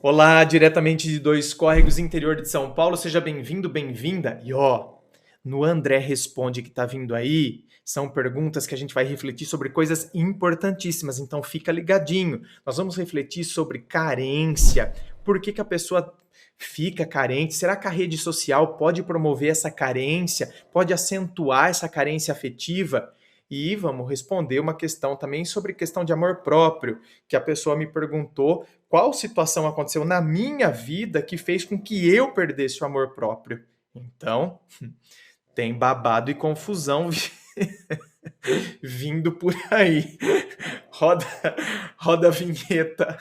Olá, diretamente de Dois Córregos, interior de São Paulo, seja bem-vindo, bem-vinda. E ó, no André Responde que tá vindo aí, são perguntas que a gente vai refletir sobre coisas importantíssimas, então fica ligadinho. Nós vamos refletir sobre carência, por que que a pessoa fica carente, será que a rede social pode promover essa carência, pode acentuar essa carência afetiva? E vamos responder uma questão também sobre questão de amor próprio, que a pessoa me perguntou qual situação aconteceu na minha vida que fez com que eu perdesse o amor próprio. Então, tem babado e confusão vindo por aí. Roda, roda a vinheta.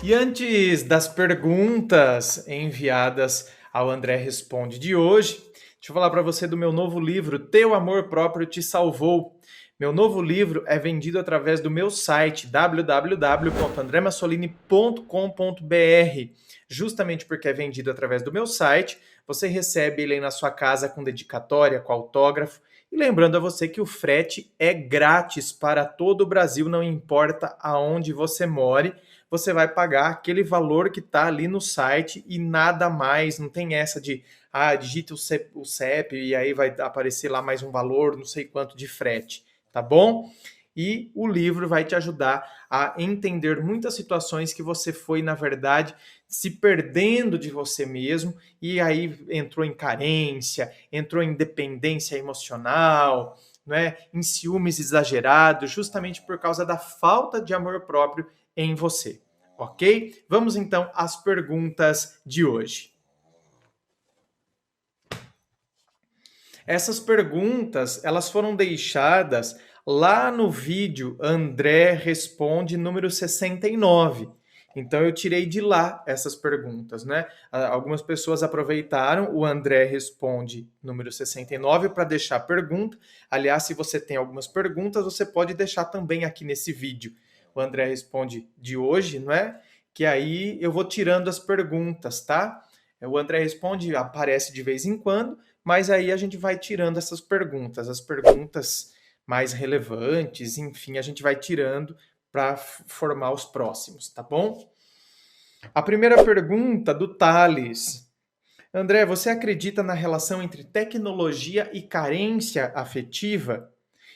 E antes das perguntas enviadas ao André Responde de hoje, deixa eu falar para você do meu novo livro, Teu Amor Próprio Te Salvou. Meu novo livro é vendido através do meu site www.andremassolini.com.br. Justamente porque é vendido através do meu site, você recebe ele aí na sua casa com dedicatória, com autógrafo. E lembrando a você que o frete é grátis para todo o Brasil, não importa aonde você more, você vai pagar aquele valor que está ali no site e nada mais. Não tem essa de, digita o CEP e aí vai aparecer lá mais um valor, não sei quanto de frete, tá bom? E o livro vai te ajudar a entender muitas situações que você foi, na verdade, se perdendo de você mesmo e aí entrou em carência, entrou em dependência emocional, né, em ciúmes exagerados, justamente por causa da falta de amor próprio em você, ok? Vamos então às perguntas de hoje. Essas perguntas, elas foram deixadas lá no vídeo André Responde número 69. Então eu tirei de lá essas perguntas, né? Algumas pessoas aproveitaram o André Responde número 69 para deixar pergunta. Aliás, se você tem algumas perguntas, você pode deixar também aqui nesse vídeo. O André Responde de hoje, não é? Que aí eu vou tirando as perguntas, tá? O André Responde aparece de vez em quando, mas aí a gente vai tirando essas perguntas, as perguntas mais relevantes, enfim, a gente vai tirando para formar os próximos, tá bom? A primeira pergunta do Thales. André, você acredita na relação entre tecnologia e carência afetiva?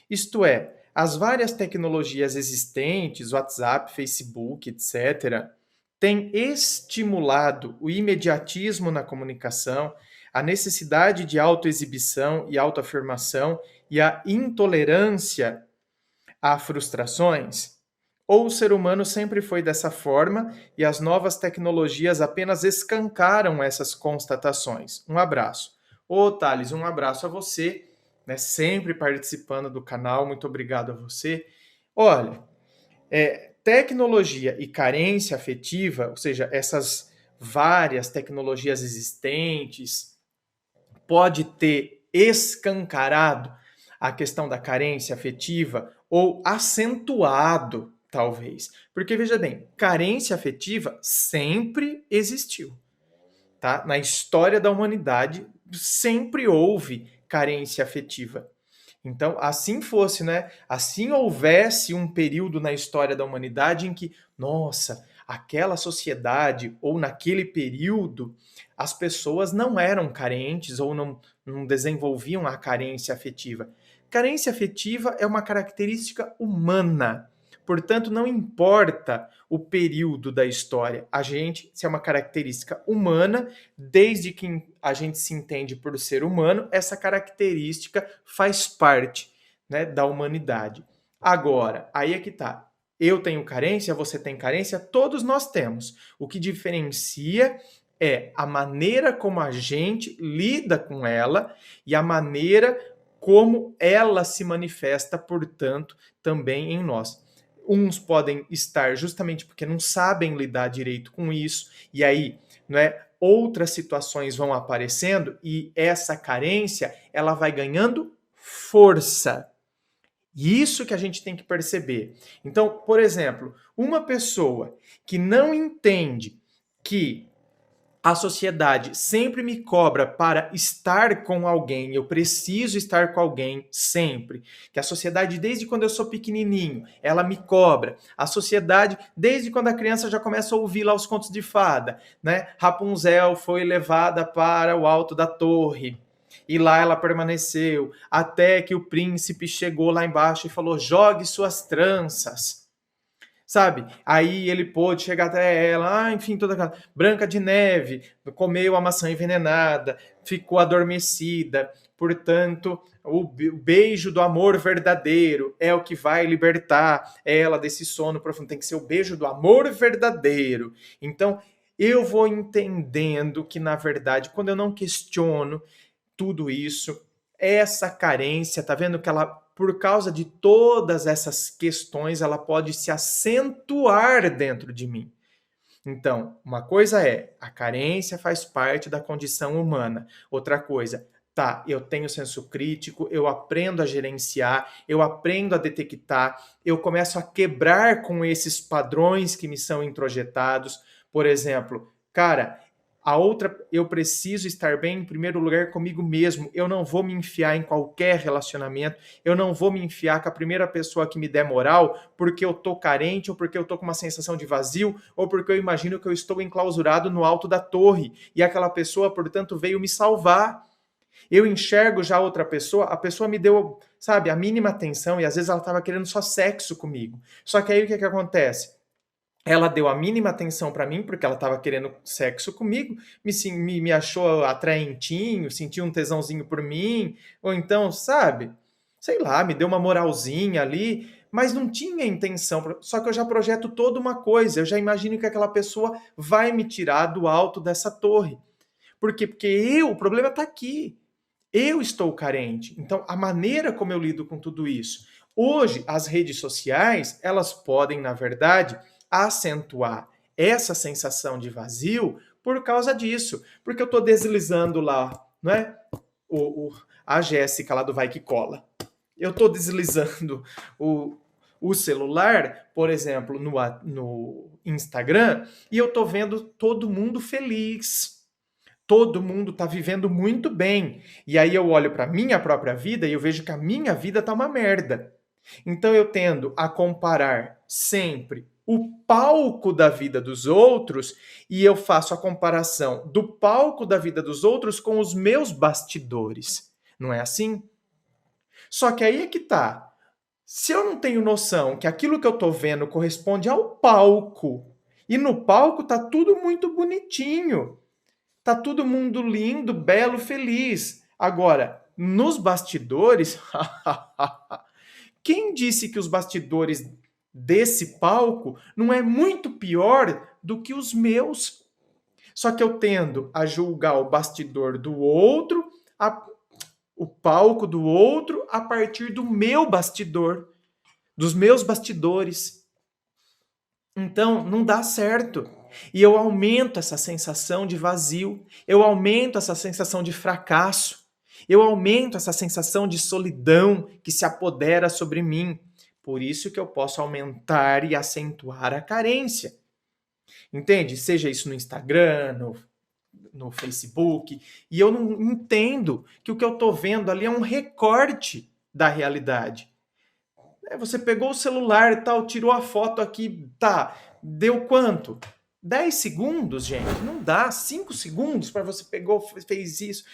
Isto é, as várias tecnologias existentes, WhatsApp, Facebook, etc., têm estimulado o imediatismo na comunicação, a necessidade de autoexibição e autoafirmação e a intolerância a frustrações? Ou o ser humano sempre foi dessa forma e as novas tecnologias apenas escancaram essas constatações? Um abraço. Ô, Thales, um abraço a você, né, sempre participando do canal, muito obrigado a você. Olha, tecnologia e carência afetiva, ou seja, essas várias tecnologias existentes, pode ter escancarado a questão da carência afetiva ou acentuado, talvez. Porque, veja bem, carência afetiva sempre existiu. Tá? Na história da humanidade, sempre houve carência afetiva. Então, assim fosse, né? Assim houvesse um período na história da humanidade em que, nossa, aquela sociedade ou naquele período as pessoas não eram carentes ou não desenvolviam a carência afetiva. Carência afetiva é uma característica humana. Portanto, não importa o período da história. A gente, se é uma característica humana, desde que a gente se entende por ser humano, essa característica faz parte, né, da humanidade. Agora, aí é que tá. Eu tenho carência, você tem carência, todos nós temos. O que diferencia é a maneira como a gente lida com ela e a maneira como ela se manifesta, portanto, também em nós. Uns podem estar justamente porque não sabem lidar direito com isso, e aí, não é, outras situações vão aparecendo e essa carência, ela vai ganhando força. E isso que a gente tem que perceber. Então, por exemplo, uma pessoa que não entende que A sociedade sempre me cobra para estar com alguém, eu preciso estar com alguém sempre. Que a sociedade, desde quando eu sou pequenininho, ela me cobra. A sociedade, desde quando a criança já começa a ouvir lá os contos de fada, né? Rapunzel foi levada para o alto da torre. E lá ela permaneceu, até que o príncipe chegou lá embaixo e falou: jogue suas tranças. Sabe? Aí ele pôde chegar até ela, enfim, toda aquela Branca de Neve, comeu a maçã envenenada, ficou adormecida, portanto, o beijo do amor verdadeiro é o que vai libertar ela desse sono profundo, tem que ser o beijo do amor verdadeiro. Então, eu vou entendendo que, na verdade, quando eu não questiono tudo isso, essa carência, tá vendo que ela, por causa de todas essas questões, ela pode se acentuar dentro de mim. Então, uma coisa é, a carência faz parte da condição humana. Outra coisa, tá, eu tenho senso crítico, eu aprendo a gerenciar, eu aprendo a detectar, eu começo a quebrar com esses padrões que me são introjetados. Por exemplo, cara, a outra, eu preciso estar bem em primeiro lugar comigo mesmo. Eu não vou me enfiar em qualquer relacionamento. Eu não vou me enfiar com a primeira pessoa que me der moral porque eu tô carente ou porque eu tô com uma sensação de vazio ou porque eu imagino que eu estou enclausurado no alto da torre e aquela pessoa, portanto, veio me salvar. Eu enxergo já outra pessoa, a pessoa me deu, sabe, a mínima atenção e às vezes ela estava querendo só sexo comigo. Só que aí o que acontece? Ela deu a mínima atenção para mim, porque ela estava querendo sexo comigo, me achou atraentinho, sentiu um tesãozinho por mim, ou então, sabe, sei lá, me deu uma moralzinha ali, mas não tinha intenção. Só que eu já projeto toda uma coisa, eu já imagino que aquela pessoa vai me tirar do alto dessa torre. Por quê? Porque o problema está aqui. Eu estou carente. Então, a maneira como eu lido com tudo isso. Hoje, as redes sociais, elas podem, na verdade, acentuar essa sensação de vazio por causa disso. Porque eu estou deslizando lá, não é? A Jéssica lá do Vai Que Cola. Eu estou deslizando o celular, por exemplo, no Instagram, e eu estou vendo todo mundo feliz. Todo mundo está vivendo muito bem. E aí eu olho para a minha própria vida e eu vejo que a minha vida está uma merda. Então eu tendo a comparar sempre o palco da vida dos outros e eu faço a comparação do palco da vida dos outros com os meus bastidores. Não é assim? Só que aí é que tá. Se eu não tenho noção que aquilo que eu tô vendo corresponde ao palco, e no palco tá tudo muito bonitinho, tá todo mundo lindo, belo, feliz. Agora, nos bastidores, quem disse que os bastidores desse palco não é muito pior do que os meus? Só que eu tendo a julgar o bastidor do outro, o palco do outro, a partir do meu bastidor, dos meus bastidores. Então, não dá certo. E eu aumento essa sensação de vazio, eu aumento essa sensação de fracasso, eu aumento essa sensação de solidão que se apodera sobre mim. Por isso que eu posso aumentar e acentuar a carência. Entende? Seja isso no Instagram, no Facebook, e eu não entendo que o que eu estou vendo ali é um recorte da realidade. Você pegou o celular e tal, tirou a foto aqui, tá, deu quanto? 10 segundos, gente? Não dá. 5 segundos para você pegou, fez isso.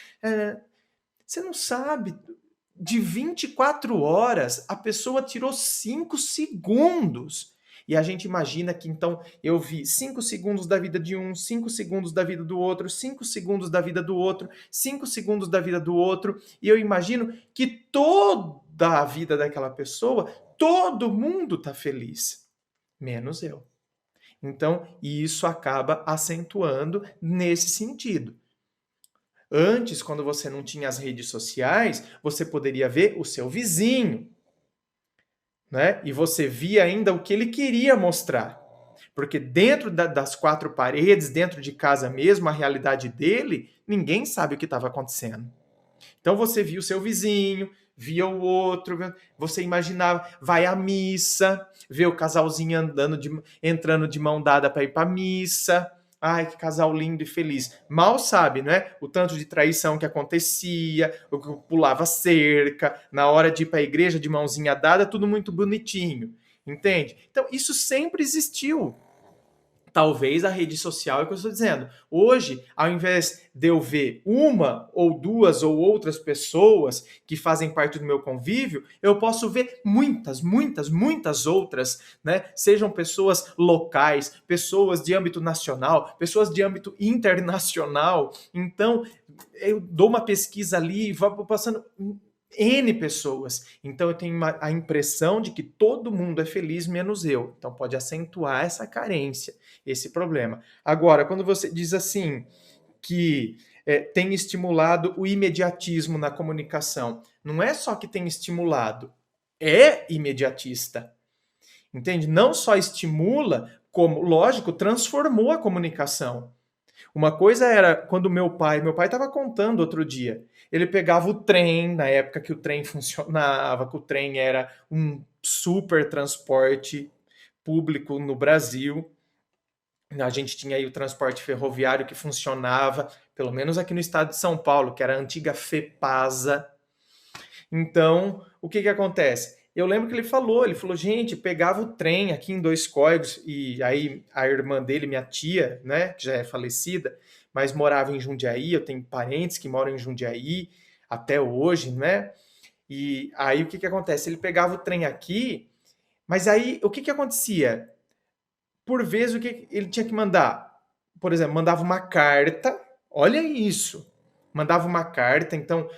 Você não sabe. De 24 horas, a pessoa tirou 5 segundos. E a gente imagina que, então, eu vi 5 segundos da vida de um, 5 segundos da vida do outro, 5 segundos da vida do outro, 5 segundos da vida do outro, e eu imagino que toda a vida daquela pessoa, todo mundo está feliz, menos eu. Então, isso acaba acentuando nesse sentido. Antes, quando você não tinha as redes sociais, você poderia ver o seu vizinho, né? E você via ainda o que ele queria mostrar. Porque dentro das quatro paredes, dentro de casa mesmo, a realidade dele, ninguém sabe o que estava acontecendo. Então você via o seu vizinho, via o outro, você imaginava, vai à missa, vê o casalzinho entrando de mão dada para ir para a missa, ai, que casal lindo e feliz. Mal sabe, não é? O tanto de traição que acontecia, o que pulava cerca, na hora de ir para a igreja de mãozinha dada, tudo muito bonitinho, entende? Então, isso sempre existiu. Talvez a rede social é o que eu estou dizendo. Hoje, ao invés de eu ver uma ou duas ou outras pessoas que fazem parte do meu convívio, eu posso ver muitas, muitas, muitas outras, né? Sejam pessoas locais, pessoas de âmbito nacional, pessoas de âmbito internacional. Então, eu dou uma pesquisa ali e vou passando N pessoas. Então eu tenho a impressão de que todo mundo é feliz menos eu. Então pode acentuar essa carência, esse problema. Agora, quando você diz assim que tem estimulado o imediatismo na comunicação, não é só que tem estimulado, é imediatista. Entende? Não só estimula, como, lógico, transformou a comunicação. Uma coisa era quando meu pai estava contando outro dia, ele pegava o trem, na época que o trem funcionava, que o trem era um super transporte público no Brasil. A gente tinha aí o transporte ferroviário que funcionava, pelo menos aqui no estado de São Paulo, que era a antiga FEPASA. Então, o que acontece? Eu lembro que ele falou, gente, pegava o trem aqui em Dois Córregos, e aí a irmã dele, minha tia, né, que já é falecida, mas morava em Jundiaí, eu tenho parentes que moram em Jundiaí até hoje, né? E aí o que acontece? Ele pegava o trem aqui, mas aí o que acontecia? Por vezes o que ele tinha que mandar? Por exemplo, mandava uma carta, olha isso, mandava uma carta, então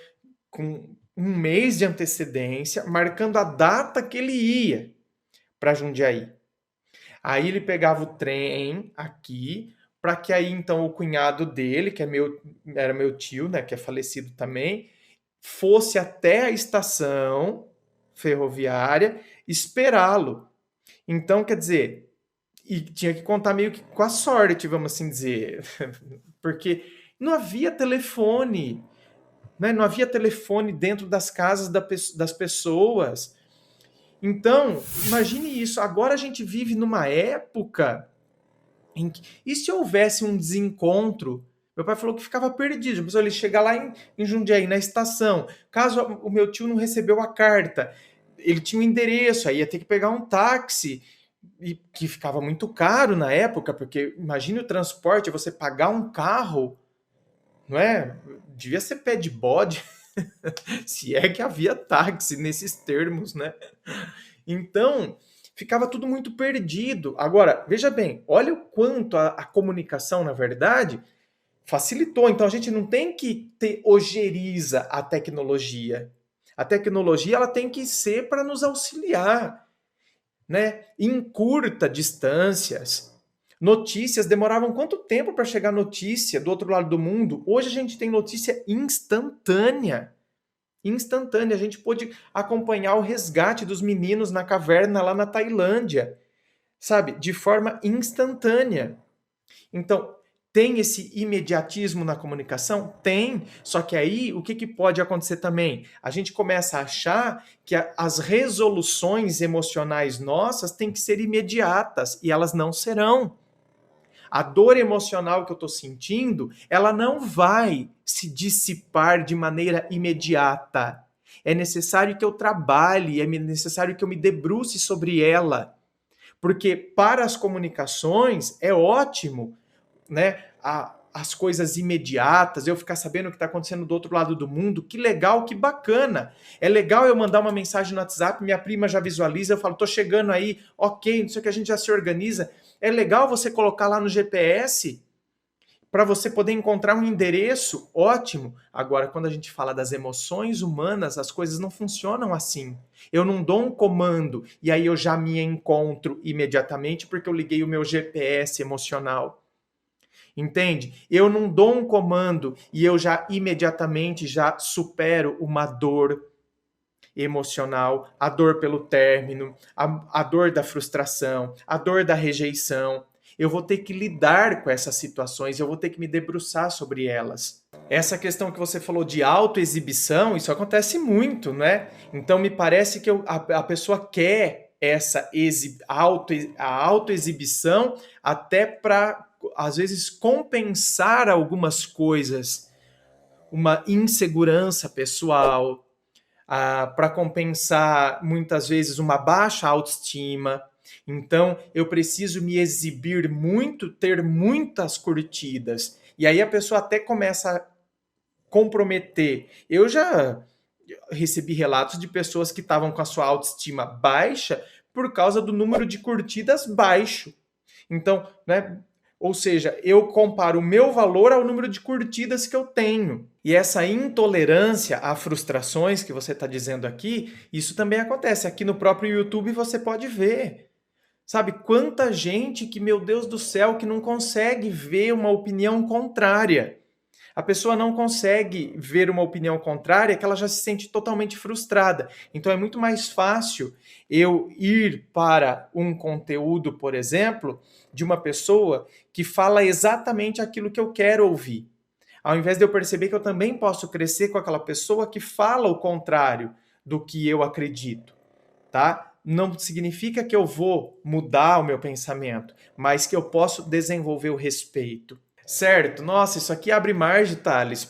com um mês de antecedência, marcando a data que ele ia para Jundiaí. Aí ele pegava o trem aqui, para que aí então o cunhado dele, que era meu tio, né, que é falecido também, fosse até a estação ferroviária esperá-lo. Então, quer dizer, e tinha que contar meio que com a sorte, vamos assim dizer, porque não havia telefone. Né? Não havia telefone dentro das casas das pessoas. Então, imagine isso. Agora a gente vive numa época em que. E se houvesse um desencontro? Meu pai falou que ficava perdido. Mas ele chega lá em Jundiaí, na estação. Caso o meu tio não recebeu a carta, ele tinha um endereço, aí ia ter que pegar um táxi. E que ficava muito caro na época, porque imagine o transporte, você pagar um carro, não é? Devia ser pé de bode. Se é que havia táxi nesses termos, né? Então, ficava tudo muito perdido. Agora, veja bem, olha o quanto a comunicação, na verdade, facilitou. Então, a gente não tem que ter ojeriza a tecnologia. A tecnologia ela tem que ser para nos auxiliar, né? Encurta distâncias. Notícias demoravam quanto tempo para chegar notícia do outro lado do mundo? Hoje a gente tem notícia instantânea. A gente pôde acompanhar o resgate dos meninos na caverna lá na Tailândia, sabe? De forma instantânea. Então, tem esse imediatismo na comunicação? Tem. Só que aí, o que pode acontecer também? A gente começa a achar que as resoluções emocionais nossas têm que ser imediatas, e elas não serão. A dor emocional que eu estou sentindo, ela não vai se dissipar de maneira imediata. É necessário que eu trabalhe, é necessário que eu me debruce sobre ela. Porque para as comunicações é ótimo, né? As coisas imediatas, eu ficar sabendo o que está acontecendo do outro lado do mundo, que legal, que bacana. É legal eu mandar uma mensagem no WhatsApp, minha prima já visualiza, eu falo, tô chegando aí, ok, não sei o que, a gente já se organiza. É legal você colocar lá no GPS para você poder encontrar um endereço, ótimo. Agora, quando a gente fala das emoções humanas, as coisas não funcionam assim. Eu não dou um comando e aí eu já me encontro imediatamente porque eu liguei o meu GPS emocional. Entende? Eu não dou um comando e eu já imediatamente já supero uma dor emocional, a dor pelo término, a dor da frustração, a dor da rejeição. Eu vou ter que lidar com essas situações, eu vou ter que me debruçar sobre elas. Essa questão que você falou de autoexibição, isso acontece muito, né? Então me parece que a pessoa quer essa autoexibição até para às vezes, compensar algumas coisas, uma insegurança pessoal, para compensar, muitas vezes, uma baixa autoestima. Então, eu preciso me exibir muito, ter muitas curtidas. E aí a pessoa até começa a comprometer. Eu já recebi relatos de pessoas que estavam com a sua autoestima baixa por causa do número de curtidas baixo. Então, né? Ou seja, eu comparo o meu valor ao número de curtidas que eu tenho. E essa intolerância a frustrações que você está dizendo aqui, isso também acontece. Aqui no próprio YouTube você pode ver. Sabe, quanta gente que, meu Deus do céu, que não consegue ver uma opinião contrária. A pessoa não consegue ver uma opinião contrária que ela já se sente totalmente frustrada. Então é muito mais fácil eu ir para um conteúdo, por exemplo, de uma pessoa que fala exatamente aquilo que eu quero ouvir. Ao invés de eu perceber que eu também posso crescer com aquela pessoa que fala o contrário do que eu acredito, tá? Não significa que eu vou mudar o meu pensamento, mas que eu posso desenvolver o respeito. Certo, nossa, isso aqui abre margem, Thales,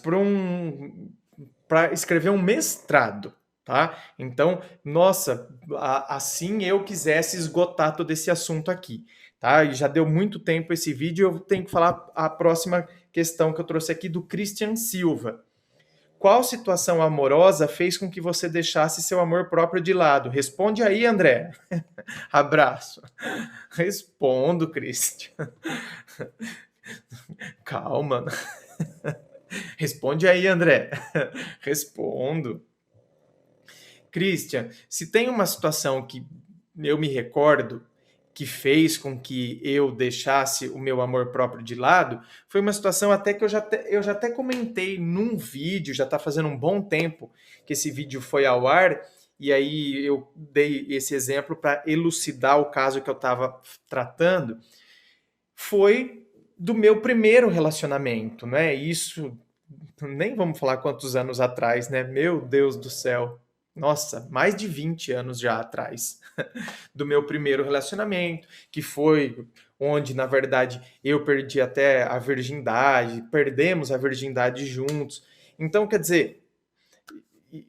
para escrever um mestrado, tá? Então, nossa, assim eu quisesse esgotar todo esse assunto aqui, tá? E já deu muito tempo esse vídeo, eu tenho que falar a próxima questão que eu trouxe aqui do Christian Silva. Qual situação amorosa fez com que você deixasse seu amor próprio de lado? Responde aí, André. Abraço. Respondo, Christian. Calma. Responde aí, André. Respondo. Christian, se tem uma situação que eu me recordo que fez com que eu deixasse o meu amor próprio de lado, foi uma situação até que eu já até comentei num vídeo, já está fazendo um bom tempo que esse vídeo foi ao ar, e aí eu dei esse exemplo para elucidar o caso que eu estava tratando, foi do meu primeiro relacionamento, né? Isso, nem vamos falar quantos anos atrás, né? Meu Deus do céu. Nossa, mais de 20 anos já atrás do meu primeiro relacionamento, que foi onde, na verdade, eu perdi até a virgindade, perdemos a virgindade juntos. Então, quer dizer,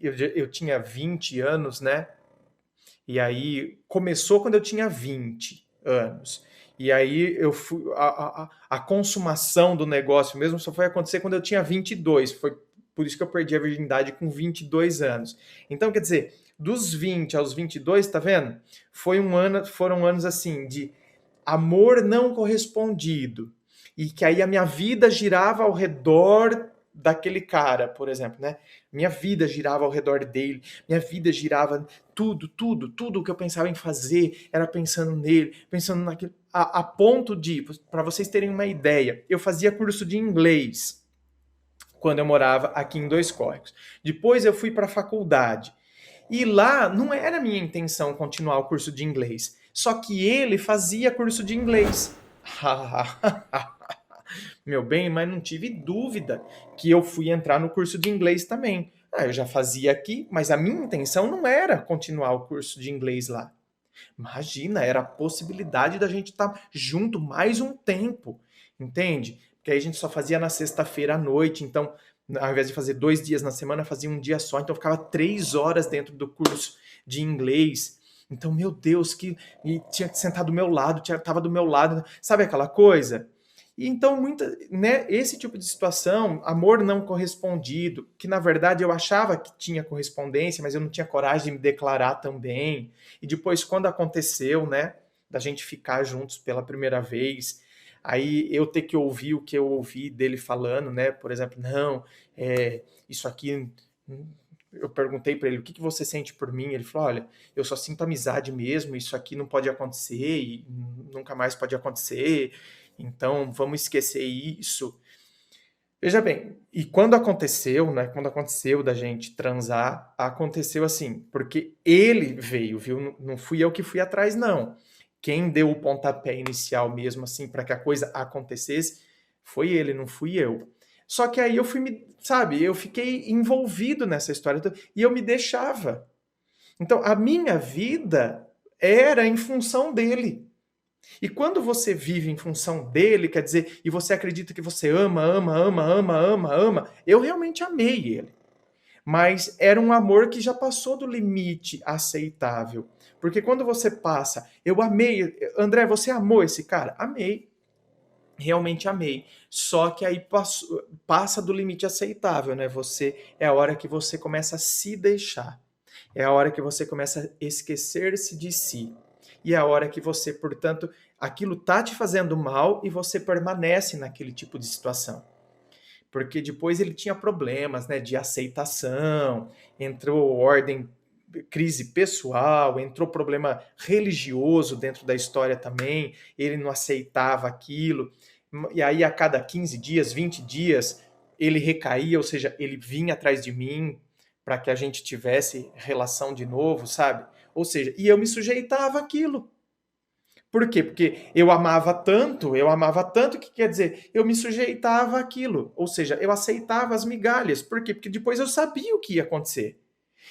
eu tinha 20 anos, né? E aí começou quando eu tinha 20 anos. E aí eu fui a consumação do negócio mesmo só foi acontecer quando eu tinha 22. Foi por isso que eu perdi a virgindade com 22 anos. Então, quer dizer, dos 20 aos 22, tá vendo? Foram anos assim de amor não correspondido. E que aí a minha vida girava ao redor daquele cara, por exemplo, né? Minha vida girava ao redor dele, minha vida girava tudo o que eu pensava em fazer era pensando nele, pensando naquilo, a ponto de, para vocês terem uma ideia, eu fazia curso de inglês quando eu morava aqui em Dois Córregos. Depois eu fui para a faculdade. E lá não era minha intenção continuar o curso de inglês. Só que ele fazia curso de inglês. Meu bem, mas não tive dúvida que eu fui entrar no curso de inglês também. Eu já fazia aqui, mas a minha intenção não era continuar o curso de inglês lá. Imagina, era a possibilidade da gente estar junto mais um tempo, entende? Porque aí a gente só fazia na sexta-feira à noite, então, ao invés de fazer 2 dias na semana, fazia um dia só, então eu ficava 3 horas dentro do curso de inglês. Então, meu Deus, e tinha que sentar do meu lado, estava do meu lado, sabe aquela coisa? E então, né, esse tipo de situação, amor não correspondido, que na verdade eu achava que tinha correspondência, mas eu não tinha coragem de me declarar também. E depois, quando aconteceu, né, da gente ficar juntos pela primeira vez, aí eu ter que ouvir o que eu ouvi dele falando, né, por exemplo, não, isso aqui. Eu perguntei para ele, o que você sente por mim? Ele falou, olha, eu só sinto amizade mesmo, isso aqui não pode acontecer e nunca mais pode acontecer, então vamos esquecer isso. Veja bem, e quando aconteceu, né, quando aconteceu da gente transar, aconteceu assim, porque ele veio, viu? Não fui eu que fui atrás, não. Quem deu o pontapé inicial mesmo, assim, para que a coisa acontecesse, foi ele, não fui eu. Só que aí eu sabe, eu fiquei envolvido nessa história e eu me deixava. Então, a minha vida era em função dele. E quando você vive em função dele, quer dizer, e você acredita que você ama, ama, ama, ama, ama, ama, eu realmente amei ele. Mas era um amor que já passou do limite aceitável. Porque quando você passa, eu amei, André, você amou esse cara? Amei, realmente amei. Só que aí passa do limite aceitável, né? É a hora que você começa a se deixar. É a hora que você começa a esquecer-se de si. E é a hora que você, portanto, aquilo tá te fazendo mal e você permanece naquele tipo de situação. Porque depois ele tinha problemas, né, de aceitação, entrou ordem, crise pessoal, entrou problema religioso dentro da história também, ele não aceitava aquilo, e aí a cada 15 dias, 20 dias, ele recaía, ou seja, ele vinha atrás de mim para que a gente tivesse relação de novo, sabe? Ou seja, e eu me sujeitava àquilo. Por quê? Porque eu amava tanto que quer dizer, eu me sujeitava àquilo, ou seja, eu aceitava as migalhas. Por quê? Porque depois eu sabia o que ia acontecer.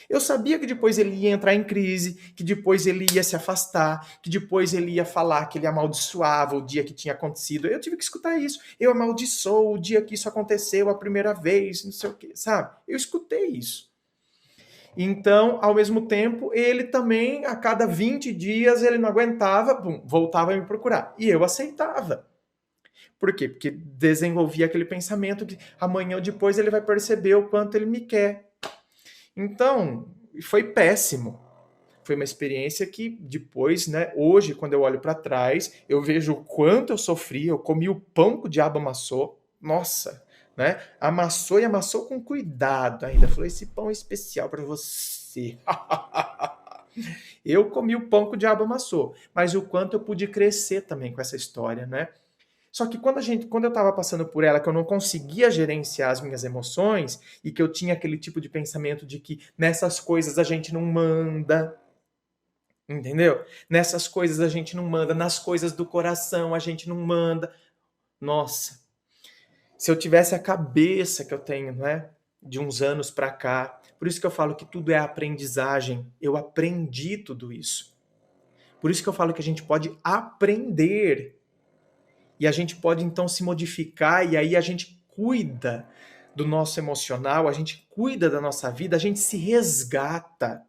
Eu sabia que depois ele ia entrar em crise, que depois ele ia se afastar, que depois ele ia falar que ele amaldiçoava o dia que tinha acontecido. Eu tive que escutar isso. Eu amaldiçoo o dia que isso aconteceu a primeira vez, não sei o quê, sabe? Eu escutei isso. Então, ao mesmo tempo, ele também, a cada 20 dias, ele não aguentava, bum, voltava a me procurar. E eu aceitava. Por quê? Porque desenvolvia aquele pensamento que amanhã ou depois ele vai perceber o quanto ele me quer. Então, foi péssimo. Foi uma experiência que depois, né, hoje, quando eu olho para trás, eu vejo o quanto eu sofri, eu comi o pão que o diabo amassou. Nossa, né? Amassou e amassou com cuidado ainda. Falou: esse pão é especial para você. Eu comi o pão que o diabo amassou, mas o quanto eu pude crescer também com essa história, né? Só que quando eu estava passando por ela, que eu não conseguia gerenciar as minhas emoções e que eu tinha aquele tipo de pensamento de que nessas coisas a gente não manda, entendeu? Nessas coisas a gente não manda, nas coisas do coração a gente não manda. Nossa, se eu tivesse a cabeça que eu tenho, né, de uns anos para cá, por isso que eu falo que tudo é aprendizagem. Eu aprendi tudo isso. Por isso que eu falo que a gente pode aprender e a gente pode então se modificar e aí a gente cuida do nosso emocional, a gente cuida da nossa vida, a gente se resgata.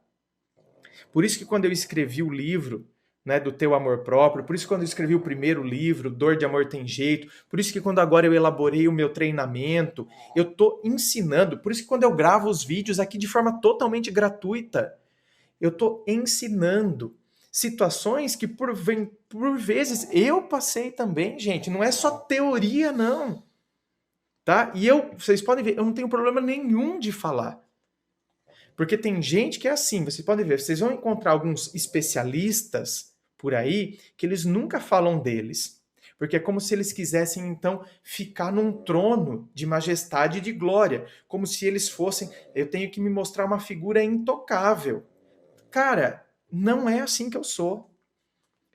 Por isso que quando eu escrevi o livro, né, do Teu Amor Próprio, por isso que quando eu escrevi o primeiro livro, Dor de Amor Tem Jeito, por isso que quando agora eu elaborei o meu treinamento, eu estou ensinando, por isso que quando eu gravo os vídeos aqui de forma totalmente gratuita, eu estou ensinando situações que por vezes eu passei também, gente, não é só teoria não, tá? E vocês podem ver, eu não tenho problema nenhum de falar. Porque tem gente que é assim, vocês podem ver, vocês vão encontrar alguns especialistas por aí que eles nunca falam deles. Porque é como se eles quisessem, então, ficar num trono de majestade e de glória. Como se eles fossem, eu tenho que me mostrar uma figura intocável. Cara, não é assim que eu sou.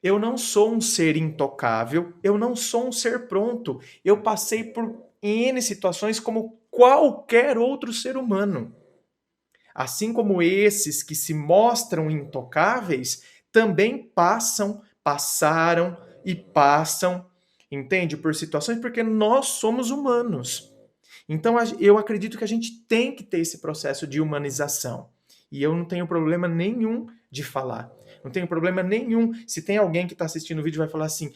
Eu não sou um ser intocável, eu não sou um ser pronto. Eu passei por N situações como qualquer outro ser humano. Assim como esses que se mostram intocáveis, também passaram e passam, entende? Por situações, porque nós somos humanos. Então eu acredito que a gente tem que ter esse processo de humanização. E eu não tenho problema nenhum de falar. Não tenho problema nenhum. Se tem alguém que está assistindo o vídeo e vai falar assim: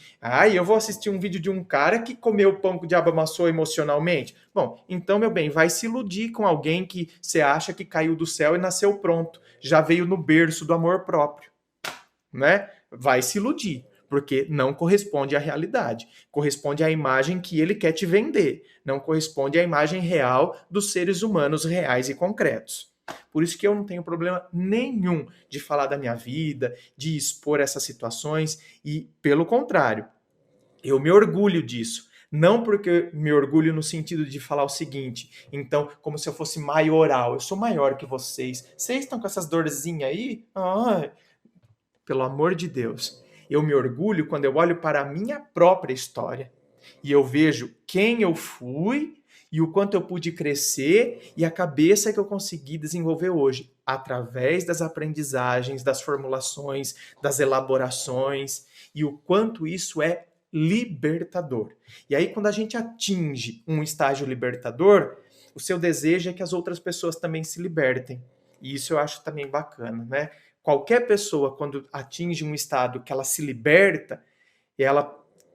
eu vou assistir um vídeo de um cara que comeu pão que o diabo amassou emocionalmente. Bom, então, meu bem, vai se iludir com alguém que você acha que caiu do céu e nasceu pronto. Já veio no berço do amor próprio, né? Vai se iludir, porque não corresponde à realidade. Corresponde à imagem que ele quer te vender. Não corresponde à imagem real dos seres humanos reais e concretos. Por isso que eu não tenho problema nenhum de falar da minha vida, de expor essas situações e, pelo contrário, eu me orgulho disso. Não porque me orgulho no sentido de falar o seguinte, então, como se eu fosse maioral, eu sou maior que vocês. Vocês estão com essas dorzinhas aí? Pelo amor de Deus. Eu me orgulho quando eu olho para a minha própria história e eu vejo quem eu fui e o quanto eu pude crescer e a cabeça que eu consegui desenvolver hoje, através das aprendizagens, das formulações, das elaborações. e o quanto isso é libertador. E aí, quando a gente atinge um estágio libertador, o seu desejo é que as outras pessoas também se libertem. E isso eu acho também bacana, né? Qualquer pessoa, quando atinge um estado que ela se liberta, e ela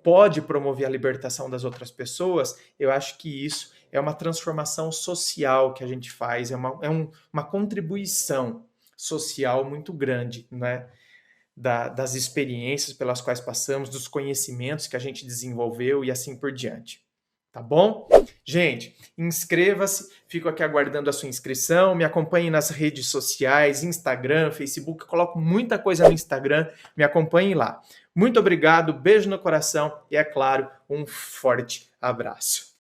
pode promover a libertação das outras pessoas, eu acho que isso é uma transformação social que a gente faz, uma contribuição social muito grande, né? Das experiências pelas quais passamos, dos conhecimentos que a gente desenvolveu e assim por diante. Tá bom? Gente, inscreva-se, fico aqui aguardando a sua inscrição, me acompanhe nas redes sociais, Instagram, Facebook, eu coloco muita coisa no Instagram, me acompanhe lá. Muito obrigado, beijo no coração e, é claro, um forte abraço.